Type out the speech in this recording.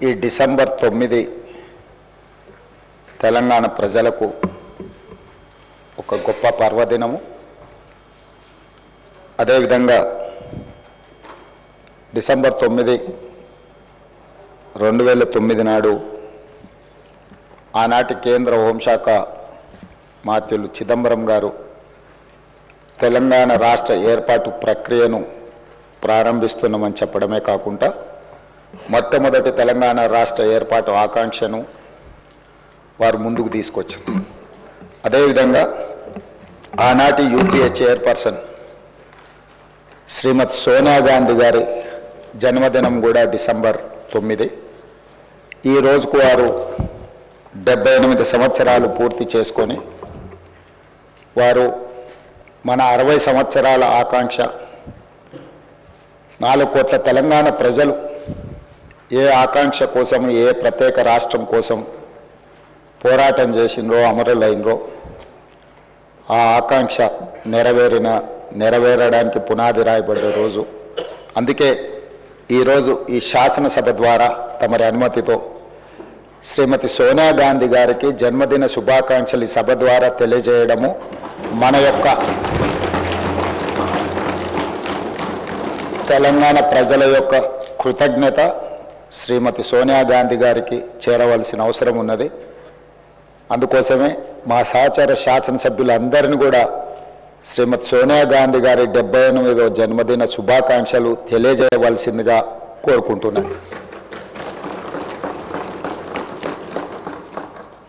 ఈ డిసెంబర్ 9 తెలంగాణ ప్రజలకు ఒక గొప్ప పర్వదినము. అదేవిధంగా డిసెంబర్ 9, 2009 నాడు ఆనాటి కేంద్ర హోంశాఖ మంత్రులు చిదంబరం గారు తెలంగాణ రాష్ట్ర ఏర్పాటు ప్రక్రియను ప్రారంభిస్తున్నామని చెప్పడమే కాకుండా మొట్టమొదటి తెలంగాణ రాష్ట్ర ఏర్పాటు ఆకాంక్షను వారు ముందుకు తీసుకొచ్చారు. అదేవిధంగా ఆనాటి యూపీఏ చైర్పర్సన్ శ్రీమతి సోనియా గాంధీ గారి జన్మదినం కూడా డిసెంబర్ 9. ఈ రోజుకు వారు 78 సంవత్సరాలు పూర్తి చేసుకొని వారు మన 60 సంవత్సరాల ఆకాంక్ష 4 కోట్ల తెలంగాణ ప్రజలు ఏ ఆకాంక్ష కోసం, ఏ ప్రత్యేక రాష్ట్రం కోసం పోరాటం చేసినరో, అమరులైనరో ఆ ఆకాంక్ష నెరవేరడానికి పునాది రాయబడ్డ రోజు. అందుకే ఈరోజు ఈ శాసనసభ ద్వారా తమరి అనుమతితో శ్రీమతి సోనియా గాంధీ గారికి జన్మదిన శుభాకాంక్షలు ఈ సభ ద్వారా తెలియజేయడము మన యొక్క తెలంగాణ ప్రజల యొక్క కృతజ్ఞత శ్రీమతి సోనియా గాంధీ గారికి చేరవలసిన అవసరం ఉన్నది. అందుకోసమే మా సహచర శాసనసభ్యులందరినీ కూడా శ్రీమతి సోనియా గాంధీ గారి 78వ జన్మదిన శుభాకాంక్షలు తెలియజేయవలసిందిగా కోరుకుంటున్నాను.